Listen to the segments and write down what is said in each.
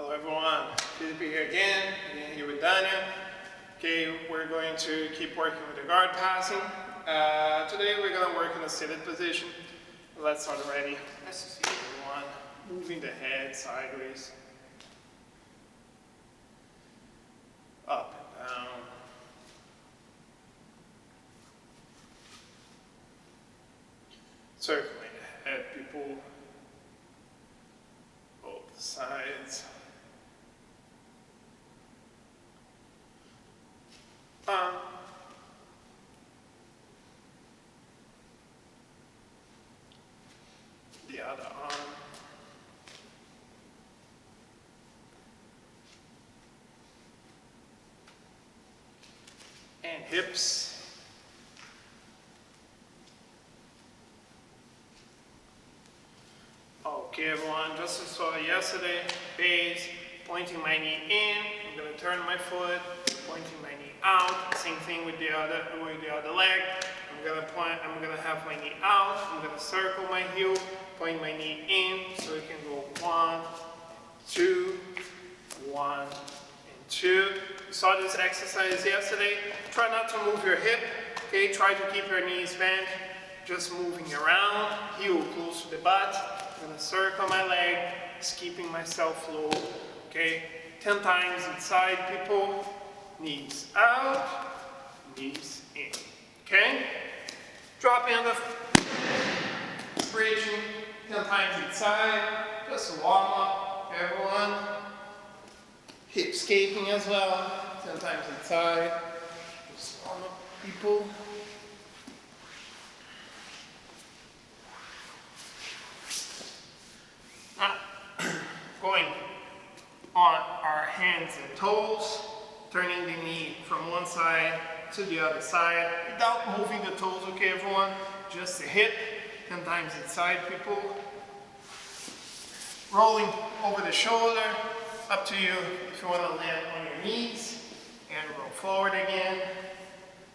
Hello everyone, Felipe here again here with Daniel. Okay, we're going to keep working with the guard passing. Today we're going to work in a seated position. Let's start already. Nice to see everyone. Moving the head sideways. Up and down. Circling the head, people. Both sides. The other arm. And hips. Okay everyone, just as I saw yesterday, base, pointing my knee in, I'm going to turn my foot, pointing my knee out, same thing with the other leg. I'm going to have my knee out, I'm going to circle my heel, point my knee in, so it can go 1, 2, 1, and 2. You saw this exercise yesterday. Try not to move your hip, okay? Try to keep your knees bent, just moving around, heel close to the butt. I'm going to circle my leg, just keeping myself low, okay? 10 times inside, people. Knees out, knees in, okay? Dropping on the bridging, 10 times inside, just a warm up, everyone. Hip escaping as well, 10 times inside, just warm up, people. Going on our hands and toes, turning the knee from one side to the other side without moving the toes, okay everyone? Just the hip, 10 times inside, people. Rolling over the shoulder, up to you if you want to land on your knees and roll forward again.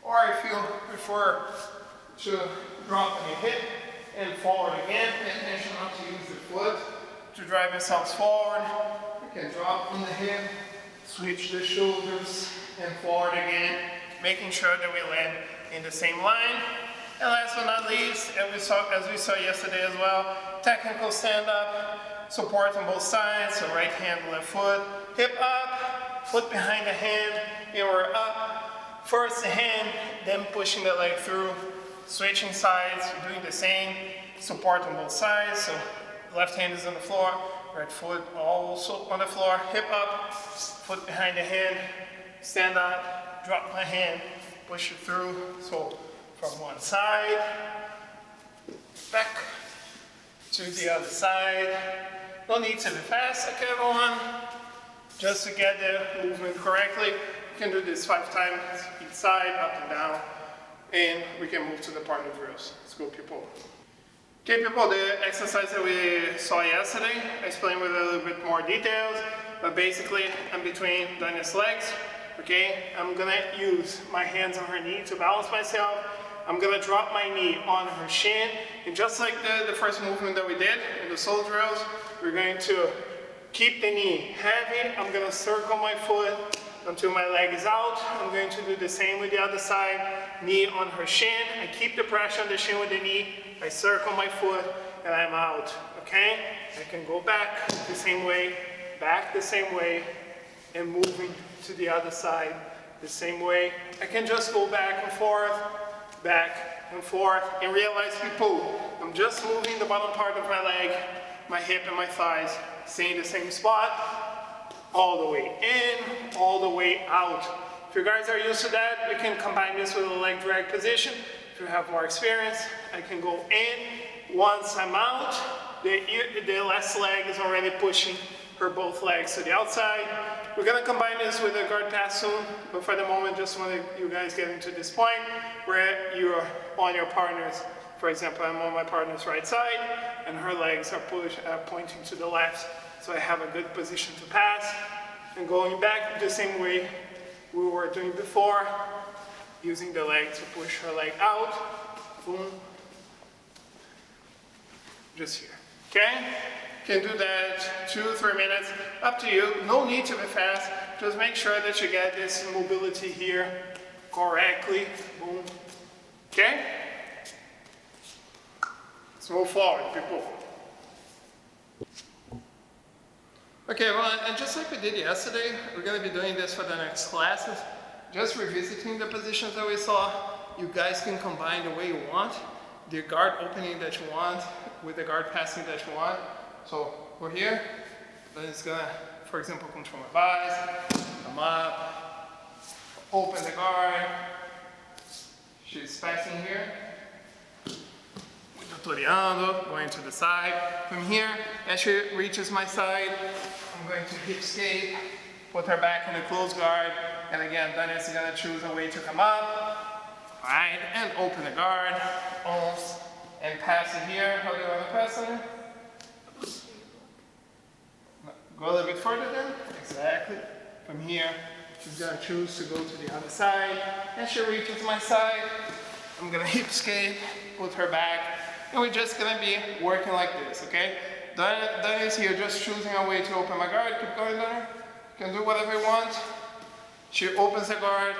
Or if you prefer to drop on your hip and forward again, pay attention not to use the foot to drive yourselves forward. You can drop on the hip, switch the shoulders and forward again, making sure that we land in the same line. And last but not least, as we saw yesterday as well, technical stand up, support on both sides, so right hand, left foot, hip up, foot behind the hand, and we're up. First the hand, then pushing the leg through, switching sides, doing the same, support on both sides, so left hand is on the floor, right foot also on the floor, hip up, foot behind the hand, stand up, drop my hand, push it through. So from one side, back to the other side. No need to be fast, okay everyone? Just to get the movement correctly, you can do this 5 times each side, up and down, and we can move to the partner drills. Let's go people. Okay people, the exercise that we saw yesterday, I explained with a little bit more details, but basically I'm between Dania's legs, okay? I'm gonna use my hands on her knee to balance myself. I'm gonna drop my knee on her shin, and just like the first movement that we did in the solo drills, we're going to keep the knee heavy. I'm gonna circle my foot until my leg is out. I'm going to do the same with the other side, knee on her shin. I keep the pressure on the shin with the knee. I circle my foot and I'm out, okay? I can go back the same way, back the same way, and moving to the other side the same way. I can just go back and forth, and realize, people, I'm just moving the bottom part of my leg, my hip and my thighs, staying in the same spot, all the way in, all the way out. If you guys are used to that, you can combine this with a leg drag position. If you have more experience, I can go in. Once I'm out, the last leg is already pushing her both legs to the outside. We're gonna combine this with a guard pass soon, but for the moment, just want you guys getting to this point where you're on your partner's. For example, I'm on my partner's right side, and her legs are pointing to the left, so I have a good position to pass. And going back the same way we were doing before, using the leg to push her leg out. Boom. Just here. Okay? You can do that 2-3 minutes, up to you. No need to be fast. Just make sure that you get this mobility here correctly. Boom. Okay? Let's move forward, people. Okay, well, and just like we did yesterday, we're going to be doing this for the next classes. Just revisiting the positions that we saw. You guys can combine the way you want, the guard opening that you want with the guard passing that you want. So we're here, then it's gonna, for example, control my buys, come up, open the guard. She's passing here. Tutoriando, going to the side. From here, as she reaches my side, I'm going to hip skate, put her back in the closed guard, and again, Daniel's gonna choose a way to come up, right, and open the guard, almost, and pass it here. How do you want to pass it? Go a little bit further then, exactly. From here, she's gonna choose to go to the other side, and she reaches my side, I'm gonna hip skate, put her back, and we're just gonna be working like this, okay? Daniel's here just choosing a way to open my guard. Keep going, Daniel. You can do whatever you want. She opens the guard.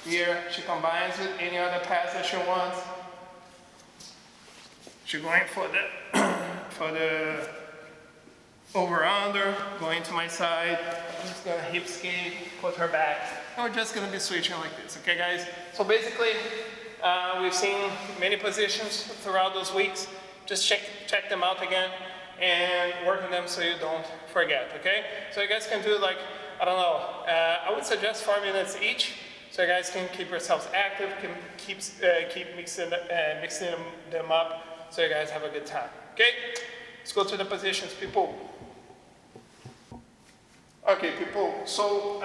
Here, she combines with any other pass that she wants. She's going for the over-under, going to my side. I'm just gonna hip skate, put her back. And we're just gonna be switching like this, okay guys? So basically, we've seen many positions throughout those weeks. Just check them out again and work on them so you don't forget, okay? So you guys can do like, I don't know, I would suggest 4 minutes each, so you guys can keep yourselves active, can keep mixing them up, so you guys have a good time, okay? Let's go to the positions, people. Okay, people, so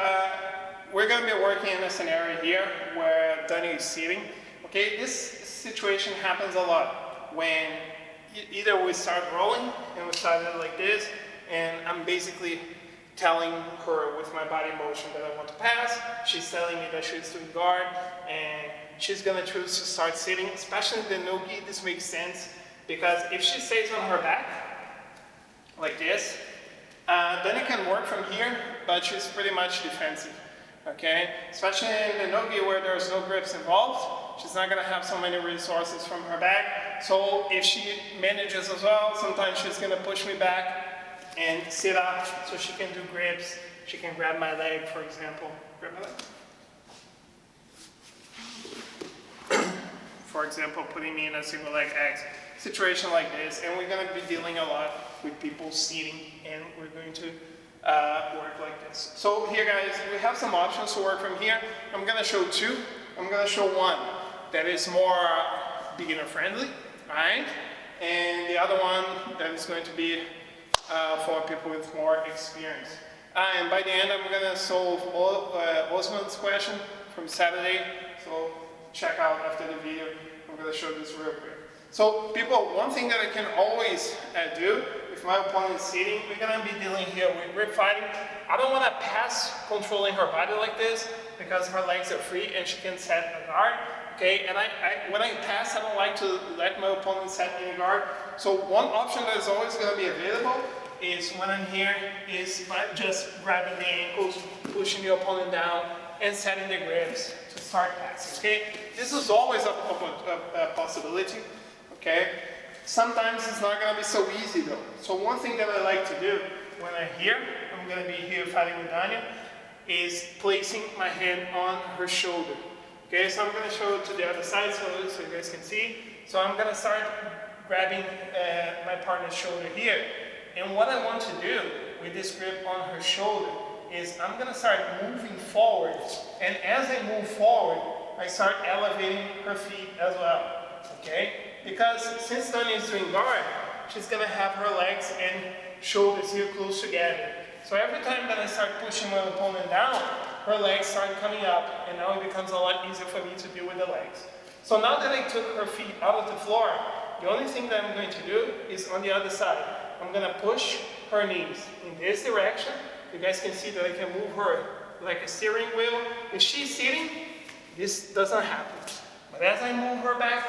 we're gonna be working in a scenario here where Danny is sitting, okay? This situation happens a lot when either we start rolling and we started like this, and I'm basically telling her with my body motion that I want to pass. She's telling me that she's doing guard, and she's gonna choose to start sitting, especially the no-gi. This makes sense because if she stays on her back like this, then it can work from here, but she's pretty much defensive, okay? Especially in the no-gi where there's no grips involved, she's not gonna have so many resources from her back. So if she manages as well, sometimes she's gonna push me back and sit up so she can do grips. She can grab my leg, for example. Grab my leg. For example, putting me in a single leg X situation like this. And we're gonna be dealing a lot with people seating, and we're going to work like this. So here guys, we have some options to work from here. I'm gonna show two. I'm gonna show one that is more beginner friendly, right? And the other one that is going to be for people with more experience. And by the end, I'm gonna solve Osman's question from Saturday. So check out after the video. I'm gonna show this real quick. So people, one thing that I can always do if my opponent is sitting, we're gonna be dealing here with grip fighting. I don't wanna pass controlling her body like this because her legs are free and she can set a guard. Okay, and when I pass, I don't like to let my opponent set any guard. So one option that is always going to be available is when I'm here, is just grabbing the ankles, pushing the opponent down, and setting the grips to start passing. Okay, this is always a possibility. Okay, sometimes it's not going to be so easy though. So one thing that I like to do when I'm here, I'm going to be here fighting with Danya, is placing my hand on her shoulder. Okay, so I'm going to show it to the other side so you guys can see. So I'm going to start grabbing my partner's shoulder here. And what I want to do with this grip on her shoulder is I'm going to start moving forward. And as I move forward, I start elevating her feet as well. Okay? Because since Dani is doing guard, she's going to have her legs and shoulders here close together. So every time that I start pushing my opponent down, her legs start coming up, and now it becomes a lot easier for me to deal with the legs. So now that I took her feet out of the floor, the only thing that I'm going to do is on the other side. I'm going to push her knees in this direction. You guys can see that I can move her like a steering wheel. If she's sitting, this doesn't happen. But as I move her back,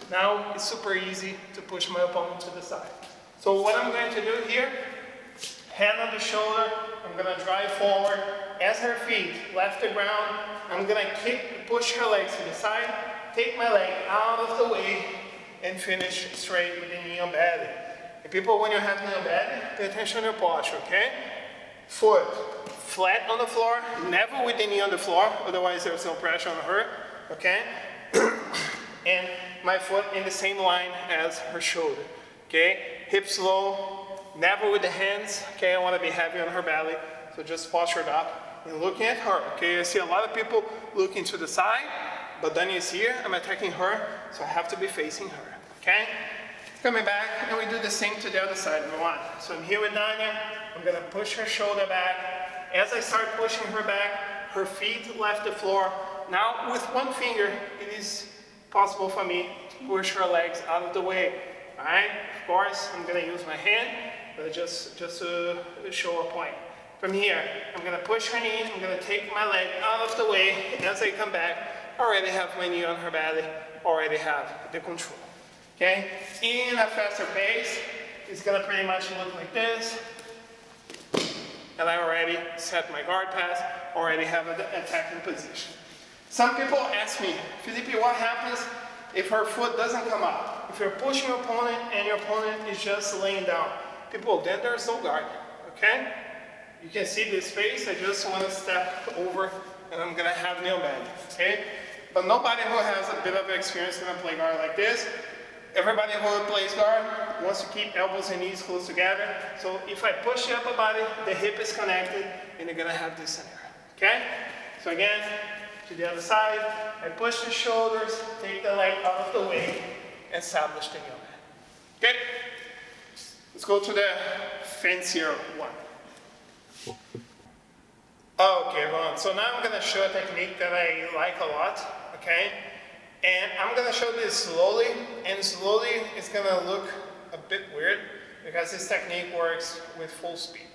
now it's super easy to push my opponent to the side. So what I'm going to do here, hand on the shoulder, I'm gonna drive forward. As her feet left the ground, I'm gonna push her legs to the side, take my leg out of the way, and finish straight with the knee on belly. And people, when you have knee on belly, pay attention to your posture, okay? Foot flat on the floor, never with the knee on the floor, otherwise there's no pressure on her, okay? And my foot in the same line as her shoulder, okay? Hips low, never with the hands, okay? I want to be heavy on her belly, so just postured up and looking at her, okay? I see a lot of people looking to the side, but then you see here, I'm attacking her, so I have to be facing her, okay? Coming back, and we do the same to the other side, one. So I'm here with Danya, I'm gonna push her shoulder back. As I start pushing her back, her feet left the floor. Now, with one finger, it is possible for me to push her legs out of the way, all right? Of course, I'm gonna use my hand, but just to show a point. From here, I'm gonna push her knee, I'm gonna take my leg out of the way, and as I come back, I already have my knee on her belly, already have the control, okay? In a faster pace, it's gonna pretty much look like this, and I already set my guard pass, already have an attacking position. Some people ask me, Felipe, what happens if her foot doesn't come up? If you're pushing your opponent and your opponent is just laying down? People, then there's no guard, okay? You can see this space, I just want to step over and I'm gonna have knee on belly, okay? But nobody who has a bit of experience is gonna play guard like this. Everybody who plays guard wants to keep elbows and knees close together. So if I push the upper body, the hip is connected and you're gonna have this scenario, okay? So again, to the other side, I push the shoulders, take the leg out of the way, establish the knee on belly, okay? Let's go to the fancier one. Okay, everyone, so now I'm gonna show a technique that I like a lot, okay? And I'm gonna show this slowly, and slowly it's gonna look a bit weird because this technique works with full speed,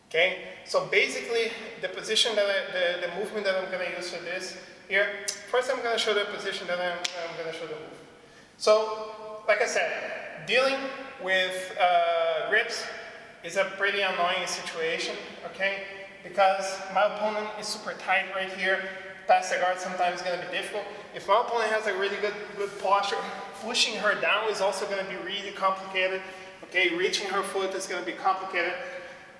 okay? So basically, the position that the movement that I'm gonna use for this here, first I'm gonna show the position that I'm gonna show the movement. So, like I said, dealing with grips is a pretty annoying situation, okay? Because my opponent is super tight right here. Past the guard sometimes is gonna be difficult. If my opponent has a really good posture, pushing her down is also gonna be really complicated. Okay, reaching her foot is gonna be complicated.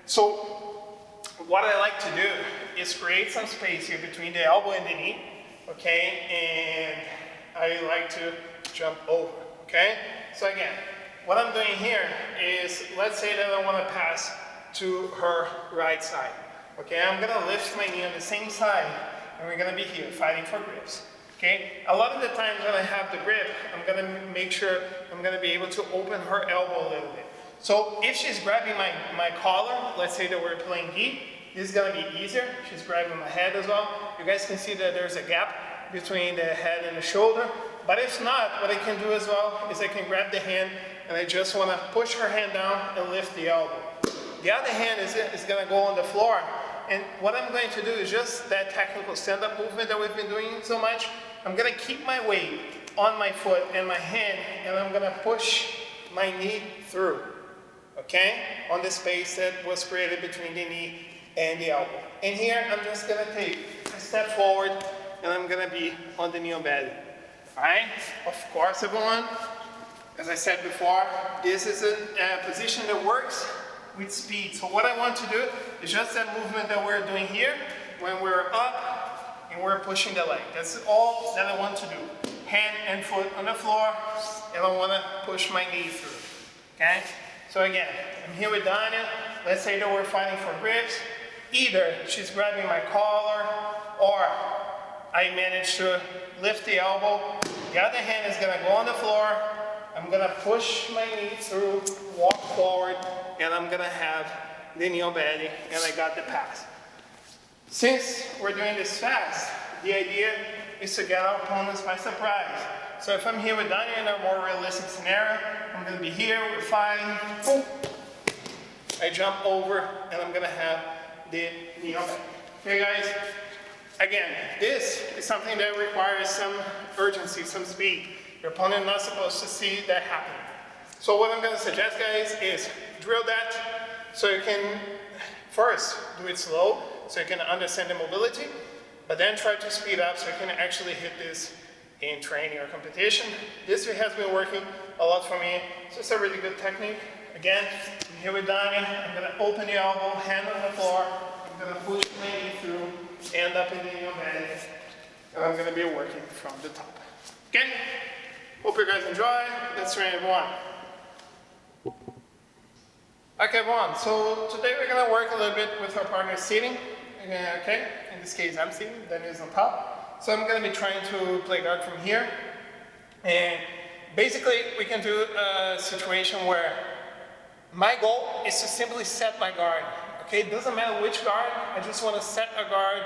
So what I like to do is create some space here between the elbow and the knee, okay? And I like to jump over, okay? So again, what I'm doing here is, let's say that I wanna pass to her right side. Okay, I'm gonna lift my knee on the same side, and we're gonna be here fighting for grips. Okay, a lot of the times when I have the grip, I'm gonna make sure I'm gonna be able to open her elbow a little bit. So if she's grabbing my collar, let's say that we're playing gi, this is gonna be easier. She's grabbing my head as well. You guys can see that there's a gap between the head and the shoulder. But if not, what I can do as well is I can grab the hand, and I just wanna push her hand down and lift the elbow. The other hand is gonna go on the floor. And what I'm going to do is just that technical stand-up movement that we've been doing so much. I'm gonna keep my weight on my foot and my hand, and I'm gonna push my knee through, okay? On the space that was created between the knee and the elbow. And here, I'm just gonna take a step forward, and I'm gonna be on the knee on belly, all right? Of course, everyone, as I said before, this is a position that works with speed. So what I want to do is just that movement that we're doing here when we're up and we're pushing the leg. That's all that I want to do. Hand and foot on the floor, and I want to push my knee through, okay? So again, I'm here with Danya. Let's say that we're fighting for grips. Either she's grabbing my collar, or I manage to lift the elbow. The other hand is gonna go on the floor. I'm gonna push my knee through, walk forward, and I'm gonna have the knee on belly, and I got the pass. Since we're doing this fast, the idea is to get our opponents by surprise. So if I'm here with Danya in a more realistic scenario, I'm gonna be here, we're fighting, boom. I jump over, and I'm gonna have the knee on belly. Okay guys, again, this is something that requires some urgency, some speed. Your opponent is not supposed to see that happen. So what I'm gonna suggest, guys, is drill that so you can first do it slow so you can understand the mobility, but then try to speed up so you can actually hit this in training or competition. This has been working a lot for me. So it's a really good technique. Again, here we're done. I'm gonna open the elbow, hand on the floor. I'm gonna push my knee through, end up in your belly. And I'm gonna be working from the top. Okay? Hope you guys enjoy. Let's train everyone. Okay, everyone. So today we're gonna work a little bit with our partner seating. Okay? In this case, I'm seating, Daniel's on top. So I'm gonna be trying to play guard from here. And basically, we can do a situation where my goal is to simply set my guard. Okay, it doesn't matter which guard, I just want to set a guard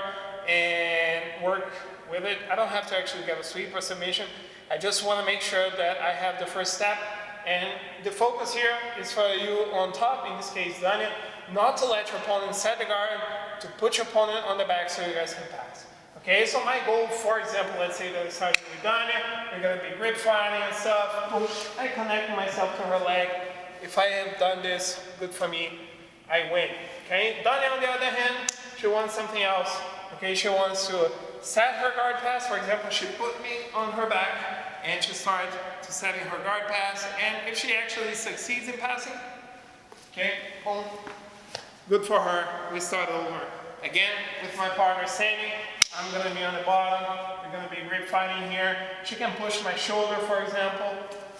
and work with it. I don't have to actually get a sweep or submission. I just want to make sure that I have the first step. And the focus here is for you on top, in this case Daniel, not to let your opponent set the guard, to put your opponent on the back so you guys can pass. Okay, so my goal, for example, let's say that I started with Daniel, we're going to be grip fighting and stuff. I connect myself to her leg. If I have done this, good for me, I win. Okay, Dania on the other hand, she wants something else. Okay, she wants to set her guard pass. For example, she put me on her back and she started to setting her guard pass. And if she actually succeeds in passing, okay, boom, good for her. We start over. Again, with my partner standing, I'm gonna be on the bottom. We're gonna be grip fighting here. She can push my shoulder, for example,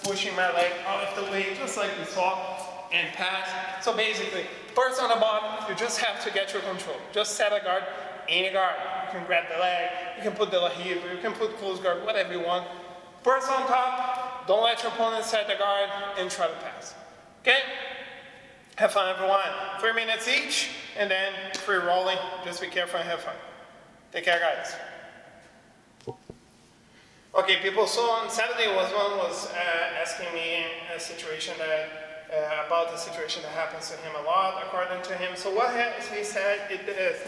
pushing my leg out of the way, just like we saw, and pass. So basically, first on the bottom, you just have to get your control. Just set a guard, any guard. You can grab the leg, you can put the lahib, you can put close guard, whatever you want. First on top, don't let your opponent set the guard and try to pass. Okay? Have fun, everyone. 3 minutes each, and then free rolling. Just be careful and have fun. Take care, guys. Okay, people, so on Saturday one was asking me a situation that, about the situation that happens to him a lot, according to him. So what he said,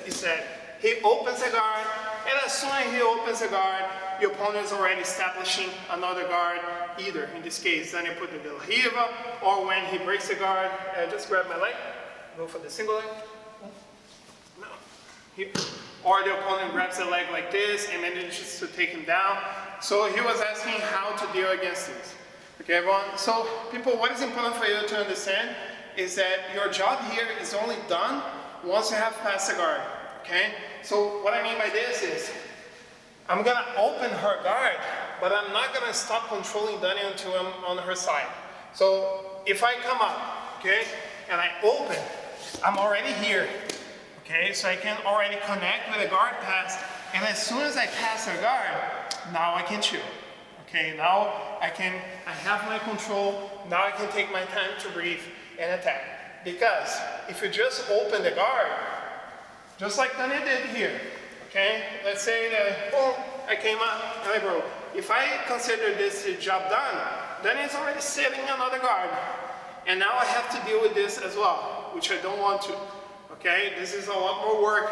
he said, he opens the guard, and as soon as he opens the guard, the opponent is already establishing another guard, either, in this case, then he put the Hiva, or when he breaks the guard, just grab my leg, go for the single leg, no, here. Or the opponent grabs the leg like this and manages to take him down. So he was asking how to deal against this. Okay, everyone? So people, what is important for you to understand is that your job here is only done once you have passed the guard. Okay? So what I mean by this is, I'm gonna open her guard, but I'm not gonna stop controlling Daniel until I'm on her side. So if I come up, okay, and I open, I'm already here. Okay, so I can already connect with a guard pass, and as soon as I pass a guard, now I can chill. Okay, now I have my control, now I can take my time to breathe and attack. Because if you just open the guard, just like Daniel did here, okay, let's say that, boom, I came up and I broke. If I consider this job done, then it's already setting another guard. And now I have to deal with this as well, which I don't want to. Okay, this is a lot more work.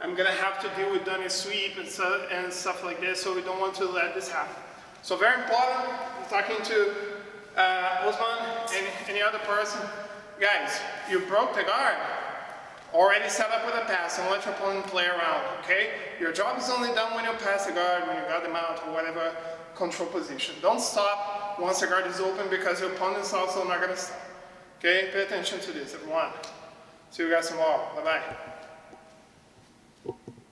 I'm gonna have to deal with Daniel sweep and stuff like this, so we don't want to let this happen. So very important, I'm talking to Osman and any other person. Guys, you broke the guard, already set up with a pass, and let your opponent play around, okay? Your job is only done when you pass the guard, when you got them out, or whatever control position. Don't stop once the guard is open, because your opponent's also not gonna stop. Okay, pay attention to this, everyone. See you guys tomorrow. Bye-bye.